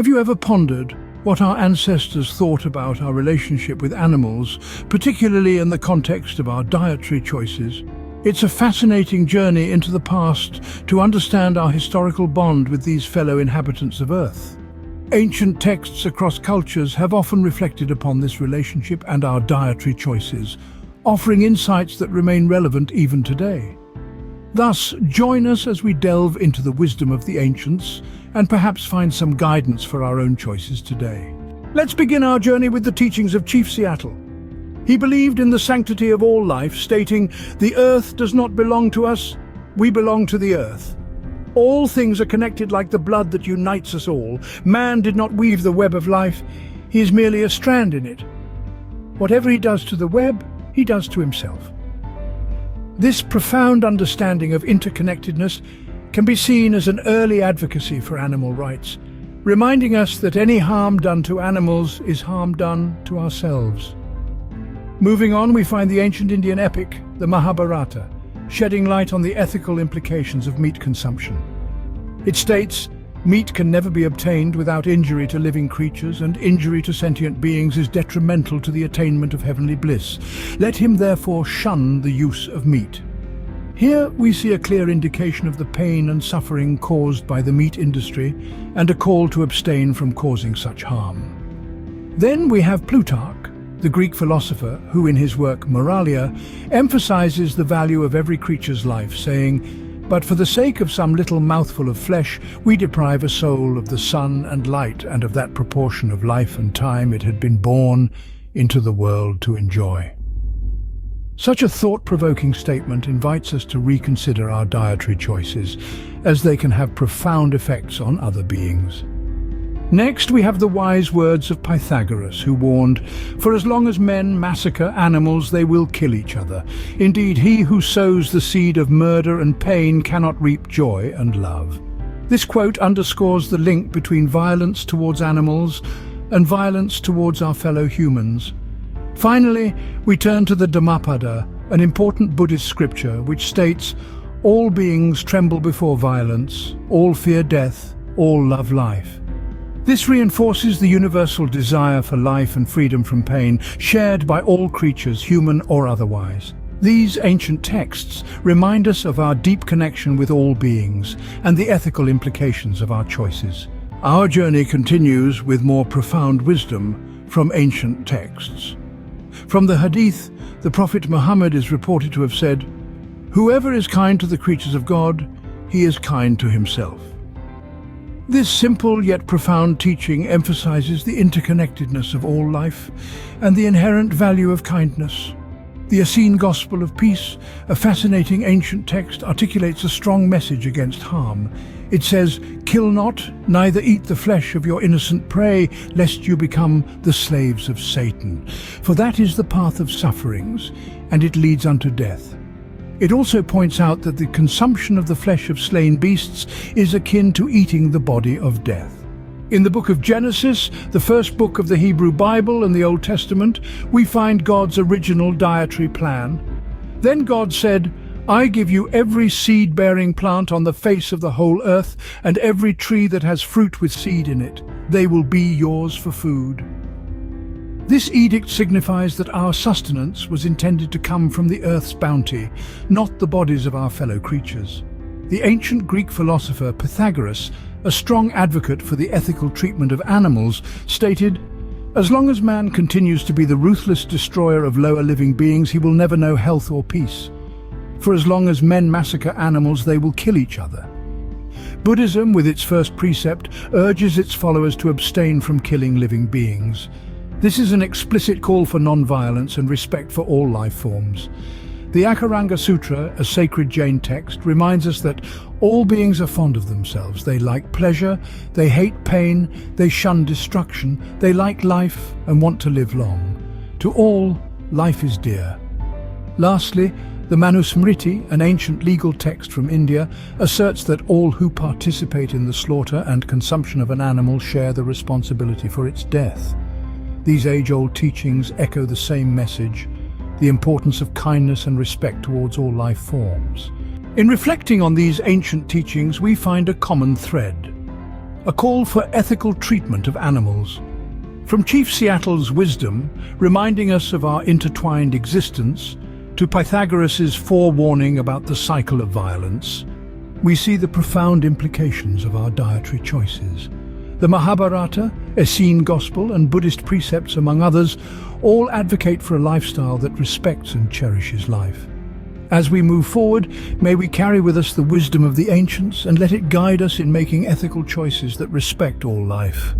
Have you ever pondered what our ancestors thought about our relationship with animals, particularly in the context of our dietary choices? It's a fascinating journey into the past to understand our historical bond with these fellow inhabitants of Earth. Ancient texts across cultures have often reflected upon this relationship and our dietary choices, offering insights that remain relevant even today. Thus, join us as we delve into the wisdom of the ancients and perhaps find some guidance for our own choices today. Let's begin our journey with the teachings of Chief Seattle. He believed in the sanctity of all life, stating, "The earth does not belong to us, we belong to the earth. All things are connected like the blood that unites us all. Man did not weave the web of life, he is merely a strand in it. Whatever he does to the web, he does to himself." This profound understanding of interconnectedness can be seen as an early advocacy for animal rights, reminding us that any harm done to animals is harm done to ourselves. Moving on, we find the ancient Indian epic, the Mahabharata, shedding light on the ethical implications of meat consumption. It states, "Meat can never be obtained without injury to living creatures, and injury to sentient beings is detrimental to the attainment of heavenly bliss. Let him therefore shun the use of meat." Here we see a clear indication of the pain and suffering caused by the meat industry and a call to abstain from causing such harm. Then we have Plutarch, the Greek philosopher, who in his work Moralia emphasizes the value of every creature's life, saying, "But for the sake of some little mouthful of flesh, we deprive a soul of the sun and light and of that proportion of life and time it had been born into the world to enjoy." Such a thought-provoking statement invites us to reconsider our dietary choices, as they can have profound effects on other beings. Next, we have the wise words of Pythagoras, who warned, "For as long as men massacre animals, they will kill each other. Indeed, he who sows the seed of murder and pain cannot reap joy and love." This quote underscores the link between violence towards animals and violence towards our fellow humans. Finally, we turn to the Dhammapada, an important Buddhist scripture which states, "All beings tremble before violence, all fear death, all love life." This reinforces the universal desire for life and freedom from pain, shared by all creatures, human or otherwise. These ancient texts remind us of our deep connection with all beings and the ethical implications of our choices. Our journey continues with more profound wisdom from ancient texts. From the Hadith, the Prophet Muhammad is reported to have said, "Whoever is kind to the creatures of God, he is kind to himself." This simple yet profound teaching emphasizes the interconnectedness of all life and the inherent value of kindness. The Essene Gospel of Peace, a fascinating ancient text, articulates a strong message against harm. It says, "Kill not, neither eat the flesh of your innocent prey, lest you become the slaves of Satan. For that is the path of sufferings, and it leads unto death." It also points out that the consumption of the flesh of slain beasts is akin to eating the body of death. In the book of Genesis, the first book of the Hebrew Bible and the Old Testament, we find God's original dietary plan. Then God said, "I give you every seed-bearing plant on the face of the whole earth, and every tree that has fruit with seed in it. They will be yours for food." This edict signifies that our sustenance was intended to come from the earth's bounty, not the bodies of our fellow creatures. The ancient Greek philosopher Pythagoras, a strong advocate for the ethical treatment of animals, stated, "As long as man continues to be the ruthless destroyer of lower living beings, he will never know health or peace. For as long as men massacre animals, they will kill each other." Buddhism, with its first precept, urges its followers to abstain from killing living beings. This is an explicit call for non-violence and respect for all life forms. The Akaranga Sutra, a sacred Jain text, reminds us that all beings are fond of themselves. They like pleasure, they hate pain, they shun destruction, they like life and want to live long. To all, life is dear. Lastly, the Manusmriti, an ancient legal text from India, asserts that all who participate in the slaughter and consumption of an animal share the responsibility for its death. These age-old teachings echo the same message, the importance of kindness and respect towards all life forms. In reflecting on these ancient teachings, we find a common thread. a call for ethical treatment of animals. From Chief Seattle's wisdom, reminding us of our intertwined existence, to Pythagoras' forewarning about the cycle of violence, we see the profound implications of our dietary choices. The Mahabharata, Essene Gospel, and Buddhist precepts, among others, all advocate for a lifestyle that respects and cherishes life. As we move forward, may we carry with us the wisdom of the ancients and let it guide us in making ethical choices that respect all life.